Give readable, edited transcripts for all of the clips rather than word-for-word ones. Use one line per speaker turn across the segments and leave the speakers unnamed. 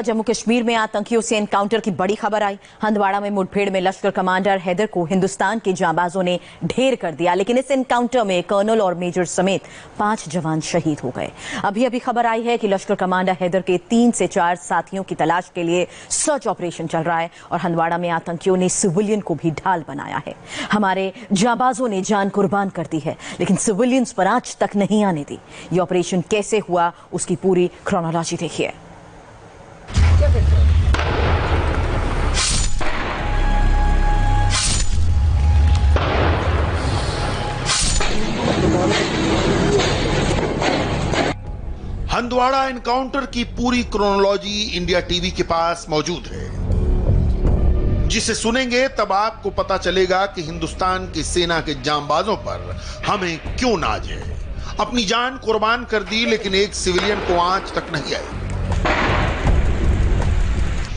जम्मू कश्मीर में आतंकियों से एनकाउंटर की बड़ी खबर आई। हंदवाड़ा में मुठभेड़ में लश्कर कमांडर हैदर को हिंदुस्तान के जांबाजों ने ढेर कर दिया, लेकिन इस एनकाउंटर में कर्नल और मेजर समेत 5 जवान शहीद हो गए। अभी खबर आई है कि लश्कर कमांडर हैदर के 3 से 4 साथियों की तलाश के लिए सर्च ऑपरेशन चल रहा है और हंदवाड़ा में आतंकियों ने सिविलियन को भी ढाल बनाया है। हमारे जांबाजों ने जान कुर्बान कर दी है, लेकिन सिविलियंस पर आज तक नहीं आने दी। ये ऑपरेशन कैसे हुआ, उसकी पूरी क्रोनोलॉजी देखिए।
हंदवाड़ा एनकाउंटर की पूरी क्रोनोलॉजी इंडिया टीवी के पास मौजूद है, जिसे सुनेंगे तब आपको पता चलेगा कि हिंदुस्तान की सेना के जांबाजों पर हमें क्यों नाज है। अपनी जान कुर्बान कर दी, लेकिन एक सिविलियन को आज तक नहीं आई।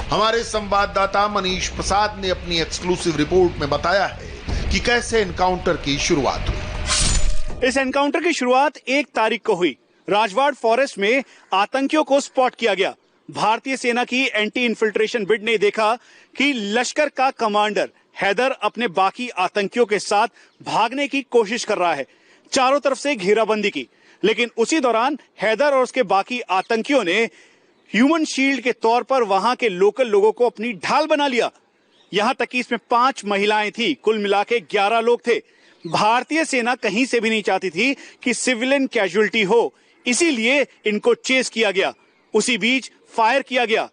हमारे संवाददाता मनीष प्रसाद ने अपनी एक्सक्लूसिव रिपोर्ट में बताया है कि कैसे एनकाउंटर की शुरुआत हुई।
इस एनकाउंटर की शुरुआत 1 तारीख को हुई। राजवाड़ फॉरेस्ट में आतंकियों को स्पॉट किया गया। भारतीय सेना की एंटी इन्फिल्ट्रेशन बिड ने देखा कि लश्कर का कमांडर हैदर अपने बाकी आतंकियों के साथ भागने की कोशिश कर रहा है। चारों तरफ से घेराबंदी की, लेकिन उसी दौरान हैदर और उसके बाकी आतंकियों ने ह्यूमन शील्ड के तौर पर वहां के लोकल लोगों को अपनी ढाल बना लिया। यहां तक कि इसमें 5 महिलाएं थी। कुल मिला के 11 लोग थे। भारतीय सेना कहीं से भी नहीं चाहती थी कि सिविलियन कैजुअलिटी हो, इसीलिए इनको चेस किया गया। उसी बीच फायर किया गया।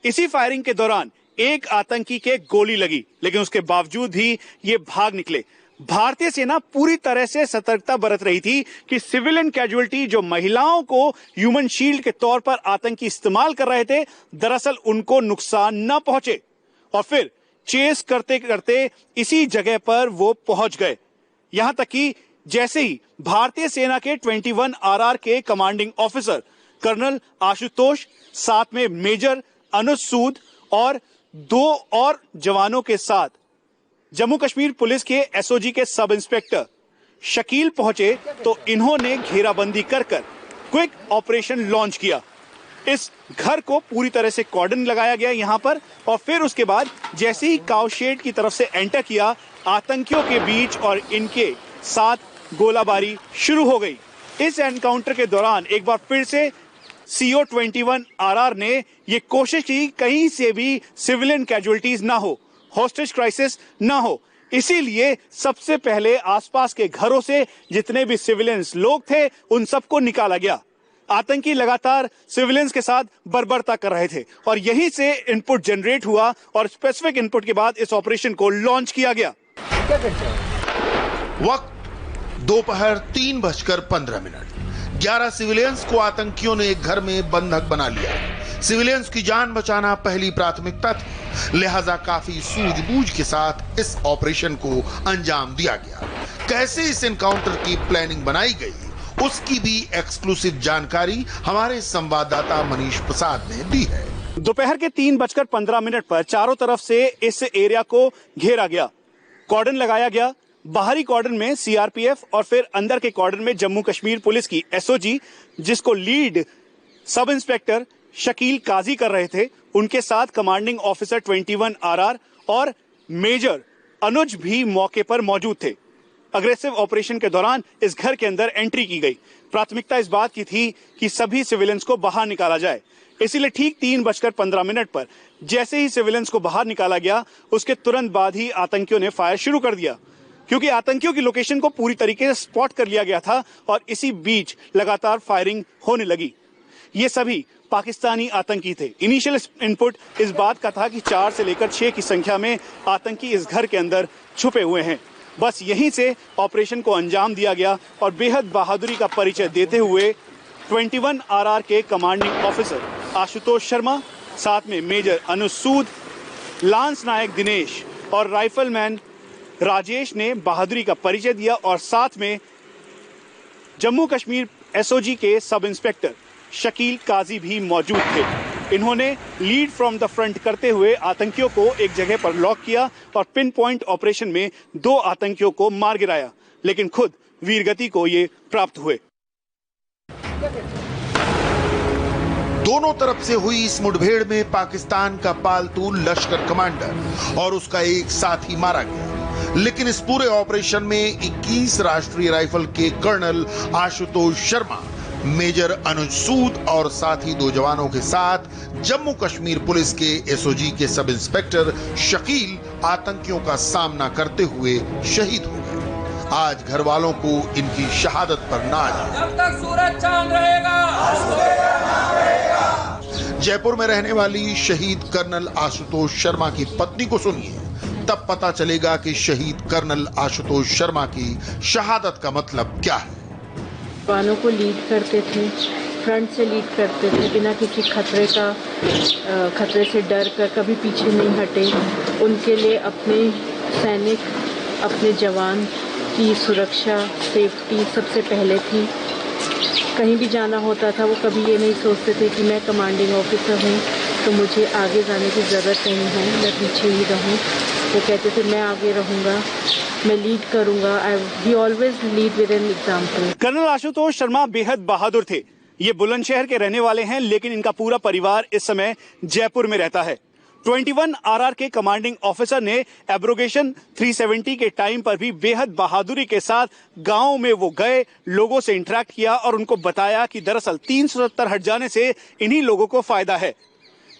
इसी फायरिंग के दौरान एक आतंकी के गोली लगी, लेकिन उसके बावजूद भी ये भाग निकले। भारतीय सेना पूरी तरह से सतर्कता बरत रही थी कि सिविलियन कैजुअलिटी, जो महिलाओं को ह्यूमन शील्ड के तौर पर आतंकी इस्तेमाल कर रहे थे, दरअसल उनको नुकसान न पहुंचे। और फिर चेस करते करते इसी जगह पर वो पहुंच गए। यहां तक कि जैसे ही भारतीय सेना के 21 RR के कमांडिंग ऑफिसर कर्नल आशुतोष, साथ में मेजर अनुज सूद और 2 और जवानों के साथ जम्मू कश्मीर पुलिस के SOG के सब इंस्पेक्टर शकील पहुंचे, तो इन्होंने घेराबंदी कर क्विक ऑपरेशन लॉन्च किया। इस घर को पूरी तरह से कॉर्डन लगाया गया यहां पर, और फिर उसके बाद जैसे ही काउशेड की तरफ से एंटर किया, आतंकियों के बीच और इनके साथ गोलाबारी शुरू हो गई। इस एनकाउंटर के दौरान एक बार फिर से CO 21 RR ने यह कोशिश की कहीं से भी सिविलियन कैजुअलिटीज ना हो, हॉस्टेज क्राइसिस ना हो। इसीलिए सबसे पहले आसपास के घरों से जितने भी सिविलियंस लोग थे उन सबको निकाला गया। आतंकी लगातार सिविलियंस के साथ बर्बरता कर रहे थे और यहीं से इनपुट जनरेट हुआ और स्पेसिफिक इनपुट के बाद इस ऑपरेशन को लॉन्च किया गया।
वक्त दोपहर 3:15। 11 सिविलियंस को आतंकियों ने एक घर में बंधक बना लिया। सिविलियंस की जान बचाना पहली प्राथमिकता थी, लिहाजा काफी सूझबूझ के साथ इस ऑपरेशन को अंजाम दिया गया। कैसे इस एनकाउंटर की प्लानिंग बनाई गई, उसकी भी एक्सक्लूसिव जानकारी हमारे संवाददाता मनीष प्रसाद ने दी है।
दोपहर के 3:15 पर चारों तरफ से इस एरिया को घेरा गया, कॉर्डन लगाया गया। बाहरी कॉर्डन में CRPF और फिर अंदर के कॉर्डन में जम्मू कश्मीर पुलिस की SOG, जिसको लीड सब इंस्पेक्टर शकील काजी कर रहे थे, उनके साथ कमांडिंग ऑफिसर 21 RR और मेजर अनुज भी मौके पर मौजूद थे। अग्रेसिव ऑपरेशन के दौरान इस घर के अंदर एंट्री की गई। प्राथमिकता इस बात की थी कि सभी सिविलियंस को बाहर निकाला जाए। इसीलिए ठीक 3:15 पर जैसे ही सिविलियंस को बाहर निकाला गया, उसके तुरंत बाद ही आतंकियों ने फायर शुरू कर दिया, क्योंकि आतंकियों की लोकेशन को पूरी तरीके से स्पॉट कर लिया गया था और इसी बीच लगातार फायरिंग होने लगी। ये सभी पाकिस्तानी आतंकी थे। इनिशियल इनपुट इस बात का था कि 4 से लेकर 6 की संख्या में आतंकी इस घर के अंदर छुपे हुए हैं। बस यहीं से ऑपरेशन को अंजाम दिया गया और बेहद बहादुरी का परिचय देते हुए 21 RR के कमांडिंग ऑफिसर आशुतोष शर्मा, साथ में मेजर अनुज सूद, लांस नायक दिनेश और राइफलमैन राजेश ने बहादुरी का परिचय दिया। और साथ में जम्मू कश्मीर SOG के सब इंस्पेक्टर शकील काजी भी मौजूद थे। इन्होंने लीड फ्रॉम द फ्रंट करते हुए आतंकियों को एक जगह पर लॉक किया और पिन पॉइंट ऑपरेशन में 2 आतंकियों को मार गिराया, लेकिन खुद वीरगति को ये प्राप्त हुए।
दोनों तरफ से हुई इस मुठभेड़ में पाकिस्तान का पालतू लश्कर कमांडर और उसका एक साथी मारा गया, लेकिन इस पूरे ऑपरेशन में 21 राष्ट्रीय राइफल के कर्नल आशुतोष शर्मा, मेजर अनुज सूद और साथी 2 जवानों के साथ जम्मू कश्मीर पुलिस के एसओजी के सब इंस्पेक्टर शकील आतंकियों का सामना करते हुए शहीद हो गए। आज घर वालों को इनकी शहादत पर नाज है।
जब तक सूरज चांद रहेगा,
जयपुर में रहने वाली शहीद कर्नल आशुतोष शर्मा की पत्नी को सुनिए, तब पता चलेगा कि शहीद कर्नल आशुतोष शर्मा की शहादत का मतलब क्या है।
जवानों को लीड करते थे, फ्रंट से लीड करते थे, बिना किसी खतरे से डर कर कभी पीछे नहीं हटे। उनके लिए अपने सैनिक, अपने जवान की सुरक्षा, सेफ्टी सबसे पहले थी। कहीं भी जाना होता था वो कभी ये नहीं सोचते थे कि मैं कमांडिंग ऑफिसर हूँ तो मुझे आगे जाने की ज़रूरत नहीं है, मैं पीछे ही रहूँ। वो कहते थे मैं आगे रहूँगा, मैं लीड करूँगा। We always lead with an example.
Colonel Ashutosh Sharma बेहद बहादुर थे। ये बुलंदशहर के रहने वाले हैं, लेकिन इनका पूरा परिवार इस समय जयपुर में रहता है। 21 RR के कमांडिंग ऑफिसर ने एब्रोगेशन 370 के टाइम पर भी बेहद बहादुरी के साथ गांव में वो गए, लोगों से इंटरेक्ट किया और उनको बताया कि दरअसल 370 हट जाने से इन्हीं लोगों को फायदा है।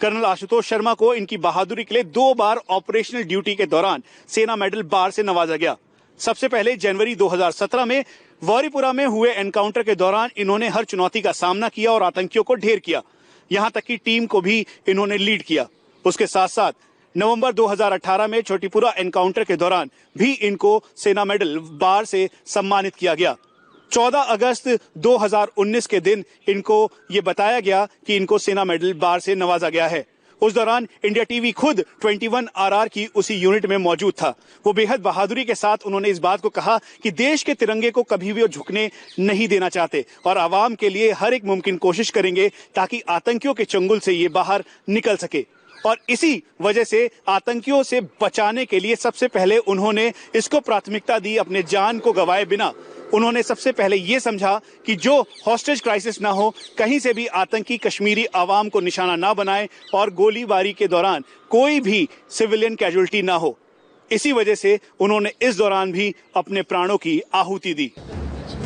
कर्नल आशुतोष शर्मा को इनकी बहादुरी के लिए 2 बार ऑपरेशनल ड्यूटी के दौरान सेना मेडल बार से नवाजा गया। सबसे पहले जनवरी 2017 में वौरीपुरा में हुए एनकाउंटर के दौरान इन्होंने हर चुनौती का सामना किया और आतंकियों को ढेर किया। यहां तक कि टीम को भी इन्होंने लीड किया। उसके साथ साथ नवंबर 2018 में छोटीपुरा एनकाउंटर के दौरान भी इनको सेना मेडल बार से सम्मानित किया गया। 14 अगस्त 2019 के दिन इनको ये बताया गया कि इनको सेना मेडल बार से नवाजा गया है। उस दौरान इंडिया टीवी खुद 21 RR की उसी यूनिट में मौजूद था। वो बेहद बहादुरी के साथ उन्होंने इस बात को कहा कि देश के तिरंगे को कभी भी वो झुकने नहीं देना चाहते और आवाम के लिए हर एक मुमकिन कोशिश करेंगे ताकि आतंकियों के चंगुल से ये बाहर निकल सके। और इसी वजह से आतंकियों से बचाने के लिए सबसे पहले उन्होंने इसको प्राथमिकता दी, अपने जान को गंवाए बिना। उन्होंने सबसे पहले ये समझा कि जो हॉस्टेज क्राइसिस ना हो, कहीं से भी आतंकी कश्मीरी आवाम को निशाना ना बनाए और गोलीबारी के दौरान कोई भी सिविलियन कैजुअल्टी ना हो। इसी वजह से उन्होंने इस दौरान भी अपने प्राणों की आहुति दी।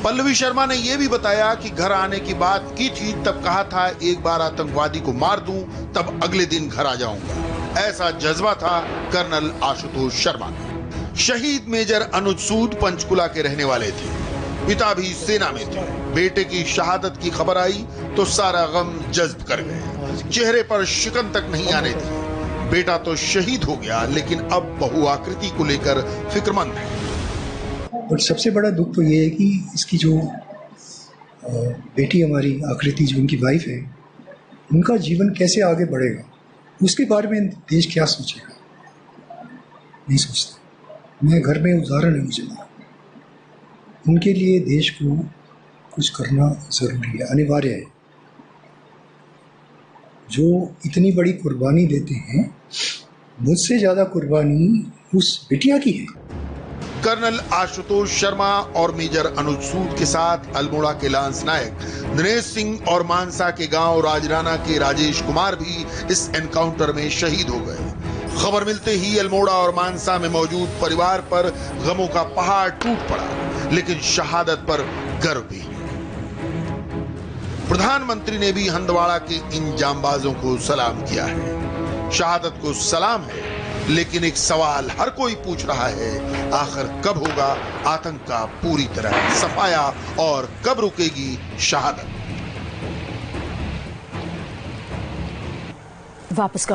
पल्लवी शर्मा ने यह भी बताया कि घर आने की बात की थी, तब कहा था एक बार आतंकवादी को मार दूं तब अगले दिन घर आ जाऊंगा। ऐसा जज्बा था कर्नल आशुतोष शर्मा का। शहीद मेजर अनुज सूद पंचकुला के रहने वाले थे, पिता भी सेना में थे। बेटे की शहादत की खबर आई तो सारा गम जज्ब कर गए, चेहरे पर शिकन तक नहीं आने दी। बेटा तो शहीद हो गया, लेकिन अब बहू आकृति को लेकर फिक्रमंद है।
और सबसे बड़ा दुख तो ये है कि इसकी जो बेटी हमारी आकृति, जो उनकी वाइफ है, उनका जीवन कैसे आगे बढ़ेगा, उसके बारे में देश क्या सोचेगा, नहीं सोचता। मैं घर में उदाहरण है मुझे, उनके लिए देश को कुछ करना ज़रूरी है, अनिवार्य है। जो इतनी बड़ी कुर्बानी देते हैं, मुझसे ज़्यादा कुर्बानी उस बिटिया की है।
कर्नल आशुतोष शर्मा और मेजर अनुज सूद के साथ अल्मोड़ा के लांस नायक दिनेश सिंह और मानसा के गांव राजराना के राजेश कुमार भी इस एनकाउंटर में शहीद हो गए। खबर मिलते ही अल्मोड़ा और मानसा में मौजूद परिवार पर गमों का पहाड़ टूट पड़ा, लेकिन शहादत पर गर्व भी। प्रधानमंत्री ने भी हंदवाड़ा के इन जांबाजों को सलाम किया है। शहादत को सलाम है, लेकिन एक सवाल हर कोई पूछ रहा है, आखिर कब होगा आतंक का पूरी तरह सफाया और कब रुकेगी शहादत।
वापस